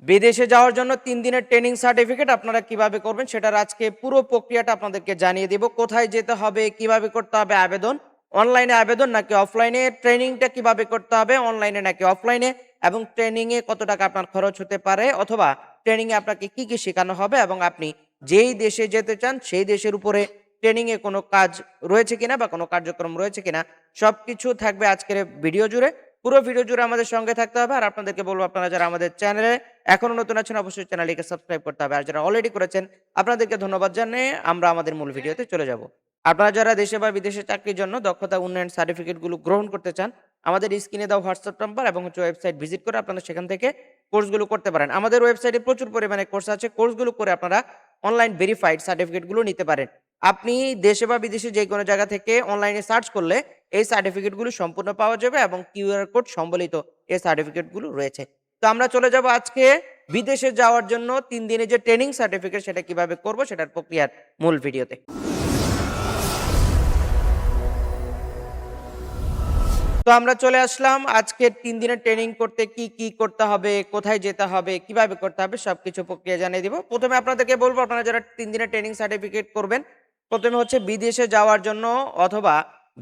বিদেশে যাওয়ার জন্য ৩ দিনের ট্রেনিং সার্টিফিকেট আপনারা কিভাবে করবেন সেটার আজকে পুরো প্রক্রিয়াটা আপনাদেরকে জানিয়ে দিব। কোথায় যেতে হবে, কিভাবে করতে হবে আবেদন, অনলাইনে আবেদন নাকি অফলাইনে, ট্রেনিংটা কিভাবে করতে হবে অনলাইনে নাকি অফলাইনে, এবং ট্রেনিং এ কত টাকা আপনার খরচ হতে পারে, অথবা ট্রেনিং এ আপনাকে কি, কি শেখানো হবে, এবং আপনি যেই দেশে যেতে চান সেই দেশের উপরে ট্রেনিং এ কোনো কাজ রয়েছে কিনা বা কোনো কার্যক্রম রয়েছে কিনা সবকিছু থাকবে আজকের ভিডিও জুড়ে। পুরো ভিডিও জুড়ে আমাদের সঙ্গে থাকতে হবে। আর আপনাদেরকে বলবো, আপনারা যারা আমাদের চ্যানেলে এখনো নতুন আছেন অবশ্যই চ্যানেলটিকে সাবস্ক্রাইব করতে হবে। আর যারা অলরেডি করেছেন আপনাদেরকে ধন্যবাদ জানিয়ে আমরা আমাদের মূল ভিডিওতে চলে যাব। আপনারা যারা দেশে বা বিদেশে চাকরির জন্য দক্ষতা উন্নয়ন সার্টিফিকেটগুলো গ্রহণ করতে চান, আমাদের স্ক্রিনে দেওয়া হোয়াটসঅ্যাপ নাম্বার এবং ওয়েবসাইট ভিজিট করে আপনারা সেখান থেকে কোর্সগুলো করতে পারেন। আমাদের ওয়েবসাইটে প্রচুর পরিমাণে কোর্স আছে। কোর্সগুলো করে আপনারা অনলাইন ভেরিফাইড সার্টিফিকেটগুলো নিতে পারেন। আপনি দেশে বা বিদেশে যে কোনো জায়গা থেকে অনলাইনে সার্চ করলে এই সার্টিফিকেটগুলো সম্পূর্ণ পাওয়া যাবে এবং কিউআর কোড সম্বলিত এই সার্টিফিকেটগুলো রয়েছে। তো আমরা চলে যাব আজকে বিদেশে যাওয়ার জন্য ৩ দিনের যে ট্রেনিং সার্টিফিকেট সেটা কিভাবে করব সেটার প্রক্রিয়ার মূল ভিডিওতে। তো আমরা চলে আসলাম আজকে ৩ দিনের ট্রেনিং করতে কি, কি করতে হবে, কোথায় যেতে হবে, কিভাবে করতে হবে সবকিছু প্রক্রিয়া জানিয়ে দিব। ১ম এ আপনাদেরকে বলব, আপনারা যারা ৩ দিনের ট্রেনিং সার্টিফিকেট করবেন, ১ম এ হচ্ছে বিদেশে যাওয়ার জন্য অথবা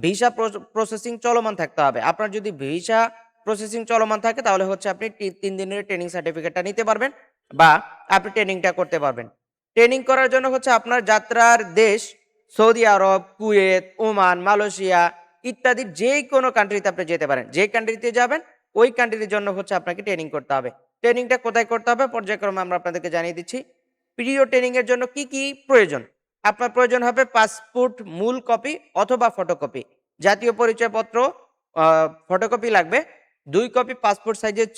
ভিসা প্রসেসিং চলমান থাকতে হবে। আপনার যদি ভিসা প্রসেসিং চলমান থাকে তাহলে হচ্ছে আপনি ৩ দিনের ট্রেনিং সার্টিফিকেটটা নিতে পারবেন বা আপনি ট্রেনিংটা করতে পারবেন। ট্রেনিং করার জন্য হচ্ছে আপনার যাত্রার দেশ সৌদি আরব, কুয়েত, ওমান, মালয়েশিয়া ইত্যাদি যেকোনো কান্ট্রিতে আপনি যেতে পারেন। যে কান্ট্রিতে যাবেন ওই কান্ট্রির জন্য হচ্ছে আপনাকে ট্রেনিং করতে হবে। ট্রেনিংটা কোথায় করতে হবে পর্যায়ক্রমে আমরা আপনাদেরকে জানিয়ে দিচ্ছি। প্রিয় ট্রেনিং এর জন্য কি, কি প্রয়োজন? আপনার প্রয়োজন হবে পাসপোর্ট মূল কপি অথবা ফটোকপি। জাতীয় পরিচয়পত্র ফটোকপি লাগবে। ২ কপি পাসপোর্ট সাইজের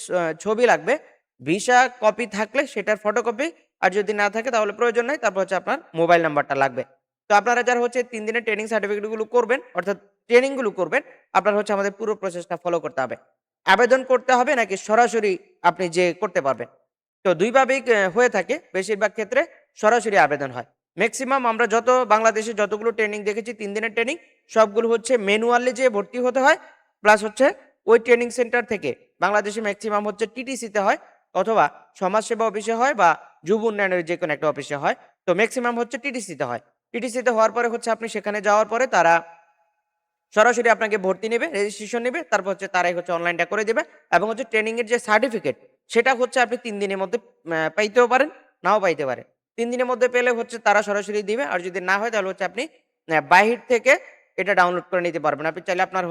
ছবি লাগবে। ভিসা কপি থাকলে সেটার ফটোকপি, আর যদি না থাকে তাহলে প্রয়োজন নাই। তারপর হচ্ছে আপনার মোবাইল নাম্বারটা লাগবে। তো আপনারা যারা হচ্ছে ৩ দিনের ট্রেনিং সার্টিফিকেট গুলো করবেন, অর্থাৎ ট্রেনিং গুলো করবেন, আপনার হচ্ছে আমাদের পুরো প্রসেসটা ফলো করতে হবে। আবেদন করতে হবে নাকি সরাসরি আপনি যেয়ে করতে পারবেন? তো ২ ভাবেই হয়ে থাকে। বেশিরভাগ ক্ষেত্রে সরাসরি আবেদন হয়। মেক্সিমাম আমরা যত বাংলাদেশে যতগুলো ট্রেনিং দেখেছি ৩ দিনের ট্রেনিং, সবগুলো হচ্ছে ম্যানুয়ালি যেয়ে ভর্তি হতে হয়। প্লাস হচ্ছে ওই ট্রেনিং সেন্টার থেকে বাংলাদেশে মেক্সিমাম হচ্ছে টিটিসিতে হয়, অথবা সমাজসেবা অফিসে হয় বা যুব উন্নয়নের যেকোনো একটা অফিসে হয়। তো মেক্সিমাম হচ্ছে টিটিসিতে হয়। টিটিসিতে হওয়ার পরে হচ্ছে আপনি সেখানে যাওয়ার পরে তারা সরাসরি আপনাকে ভর্তি নেবে, রেজিস্ট্রেশন নেবে। তারপর হচ্ছে তারাই হচ্ছে অনলাইনটা করে দিবে, এবং হচ্ছে ট্রেনিং এর যে সার্টিফিকেট সেটা হচ্ছে আপনি ৩ দিনের মধ্যে পাইতেও পারেন, নাও পাইতে পারেন। ৩ দিনের মধ্যে পেলে হচ্ছে তারা সরাসরি দিবে। আর যদি না হয় তাহলে হচ্ছে আপনি বাহির থেকে এটা ডাউনলোড করে নিতে পারবেন। আপনি চাইলে আপনার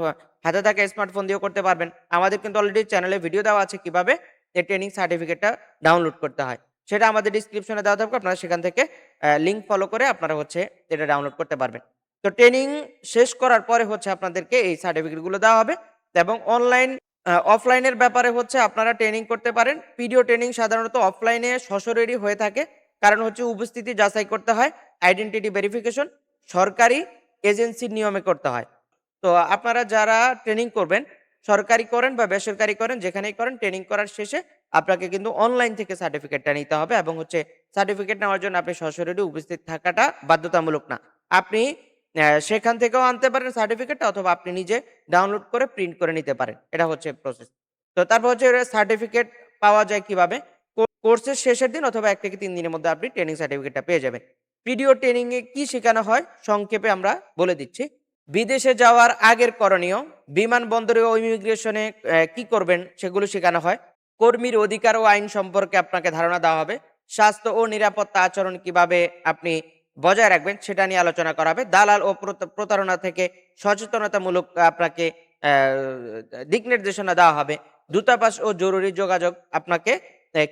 হাতে থাকা স্মার্টফোন দিয়েও করতে পারবেন। আমাদের কিন্তু অলরেডি চ্যানেলে ভিডিও দেওয়া আছে কিভাবে এই ট্রেনিং সার্টিফিকেটটা ডাউনলোড করতে হয়। সেটা আমাদের ডেসক্রিপশনে দেওয়া থাকবে। আপনারা সেখান থেকে লিংক ফলো করে আপনারা হচ্ছে এটা ডাউনলোড করতে পারবেন। তো ট্রেনিং শেষ করার পরে হচ্ছে আপনাদেরকে এই সার্টিফিকেটগুলো দেওয়া হবে, এবং অনলাইন অফলাইনের ব্যাপারে হচ্ছে আপনারা ট্রেনিং করতে পারেন। ভিডিও ট্রেনিং সাধারণত অফলাইনে সশরীরই হয়ে থাকে। কারণ হচ্ছে উপস্থিতি যাচাই করতে হয়, আইডেন্টিটি ভেরিফিকেশন সরকারি এজেন্সির নিয়মে করতে হয়। তো আপনারা যারা ট্রেনিং করবেন, সরকারি করেন বা বেসরকারি করেন, যেখানেই করেন, ট্রেনিং করার শেষে আপনাকে কিন্তু অনলাইন থেকে সার্টিফিকেটটা নিতে হবে, এবং হচ্ছে সার্টিফিকেট নেওয়ার জন্য আপনি সশরীরে উপস্থিত থাকাটা বাধ্যতামূলক না। আপনি সেখান থেকেও আনতে পারেন সার্টিফিকেটটা, অথবা আপনি নিজে ডাউনলোড করে প্রিন্ট করে নিতে পারেন। এটা হচ্ছে প্রসেস। তো তারপর হচ্ছে সার্টিফিকেট পাওয়া যায় কিভাবে? কোর্সের শেষের দিন অথবা ১ থেকে ৩ দিনের মধ্যে আপনি ট্রেনিং সার্টিফিকেটটা পেয়ে যাবেন। ভিডিও ট্রেনিং এ কি শেখানো হয় সংক্ষেপে আমরা বলে দিচ্ছি। বিদেশে যাওয়ার আগের করণীয়, বিমানবন্দরে ও ইমিগ্রেশনে কি করবেন সেগুলো শেখানো হয়। কর্মীর অধিকার ও আইন সম্পর্কে আপনাকে ধারণা দেওয়া হবে। স্বাস্থ্য ও নিরাপত্তা আচরণ কিভাবে আপনি বজায় রাখবেন সেটা নিয়ে আলোচনা করা হবে। দালাল ও প্রতারণা থেকে সচেতনতামূলক আপনাকে দিক নির্দেশনা দেওয়া হবে। দূতাবাস ও জরুরি যোগাযোগ আপনাকে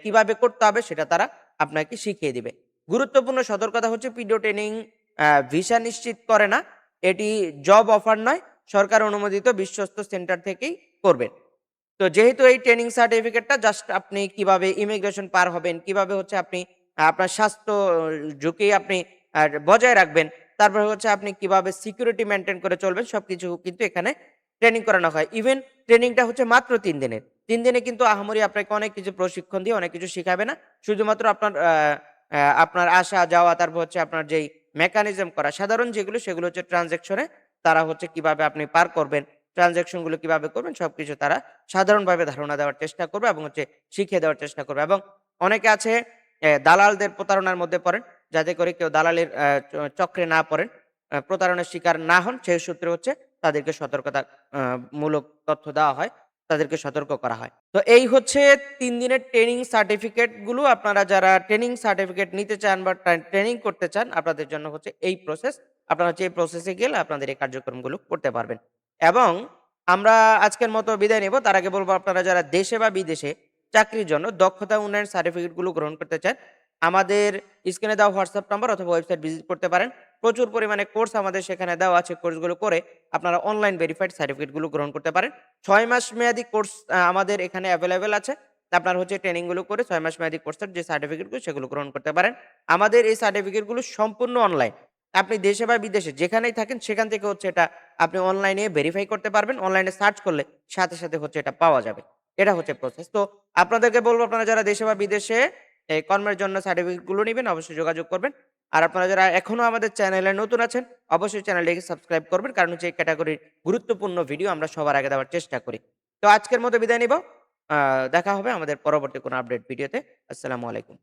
কিভাবে করতে হবে সেটা তারা আপনাকে শিখিয়ে দিবে। গুরুত্বপূর্ণ সতর্কতা হচ্ছে ভিডিও ট্রেনিং ভিসা নিশ্চিত করে না। এটি জব অফার নয়, সরকার অনুমোদিত বিশ্বস্ত সেন্টার থেকেই করবেন। তো যেহেতু এই ট্রেনিং সার্টিফিকেটটা জাস্ট আপনি কিভাবে ইমিগ্রেশন পার হবেন, কিভাবে হচ্ছে আপনি আপনার স্বাস্থ্য ঝুঁকি আপনি বজায় রাখবেন, তারপরে হচ্ছে আপনি কিভাবে সিকিউরিটি মেইনটেইন করে চলবেন সবকিছু কিন্তু এখানে ট্রেনিং করানো হয়। ইভেন ট্রেনিংটা হচ্ছে মাত্র ৩ দিনের। ৩ দিনে কিন্তু আহামরি আপনাকে অনেক কিছু প্রশিক্ষণ দিয়ে অনেক কিছু শিখাবে না। শুধুমাত্র আপনার আপনার আসা যাওয়া, তারপর হচ্ছে আপনার যেই মেকানিজম করা সাধারণ যেগুলো সেগুলো হচ্ছে ট্রান্সেকশনে তারা হচ্ছে কিভাবে আপনি পার করবেন, ট্রান্সেকশন গুলো কিভাবে করবেন সবকিছু তারা সাধারণভাবে ধারণা দেওয়ার চেষ্টা করবে, এবং হচ্ছে শিখিয়ে দেওয়ার চেষ্টা করবে। এবং অনেকে আছে দালালদের প্রতারণার মধ্যে পড়েন, যাতে করে কেউ দালালের চক্রে না পড়েন, প্রতারণার শিকার না হন, সেই সূত্রে হচ্ছে তাদেরকে সতর্কতা মূলক তথ্য দেওয়া হয়, তাদেরকে সতর্ক করা হয়। তো এই হচ্ছে ৩ দিনের ট্রেনিং সার্টিফিকেট গুলো। আপনারা যারা ট্রেনিং সার্টিফিকেট নিতে চান বা ট্রেনিং করতে চান, আপনাদের জন্য হচ্ছে এই প্রসেস। আপনারা হচ্ছে এই প্রসেসে গেলে আপনাদের এই কার্যক্রমগুলো করতে পারবেন। এবং আমরা আজকের মতো বিদায় নেব। তার আগে বলব, আপনারা যারা দেশে বা বিদেশে চাকরির জন্য দক্ষতা উন্নয়ন সার্টিফিকেট গুলো গ্রহণ করতে চান, আমাদের স্ক্রিনে দেওয়া হোয়াটসঅ্যাপ নাম্বার অথবা ওয়েবসাইট ভিজিট করতে পারেন। প্রচুর পরিমাণে কোর্স আমাদের সেখানে দেওয়া আছে। কোর্সগুলো করে আপনারা অনলাইন ভেরিফাইড সার্টিফিকেট গুলো গ্রহণ করতে পারেন। ৬ মাস মেয়াদী কোর্স আমাদের এখানে এভেইলেবল আছে। আপনার হচ্ছে ট্রেনিং গুলো করে ৬ মাস মেয়াদী কোর্সের যে সার্টিফিকেট গুলো সেগুলো গ্রহণ করতে পারেন। আমাদের এই সার্টিফিকেট গুলো সম্পূর্ণ অনলাইন। আপনি দেশে বা বিদেশে যেখানেই থাকেন সেখান থেকে হচ্ছে এটা আপনি অনলাইনে ভেরিফাই করতে পারবেন। অনলাইনে সার্চ করলে সাথে, সাথে হচ্ছে এটা পাওয়া যাবে। এটা হচ্ছে প্রসেস। তো আপনাদেরকে বলব, আপনারা যারা দেশে বা বিদেশে এই কর্মের জন্য সার্টিফিকেট গুলো নিবেন, অবশ্যই যোগাযোগ করবেন। আর আপনারা যারা এখনো আমাদের চ্যানেলে নতুন আছেন, অবশ্যই চ্যানেলটিকে সাবস্ক্রাইব করবেন। কারণ হচ্ছে এই ক্যাটেগরির গুরুত্বপূর্ণ ভিডিও আমরা সবার আগে দেওয়ার চেষ্টা করি। তো আজকের মতো বিদায় নিব। দেখা হবে আমাদের পরবর্তী কোনো আপডেট ভিডিওতে। আসসালামু আলাইকুম।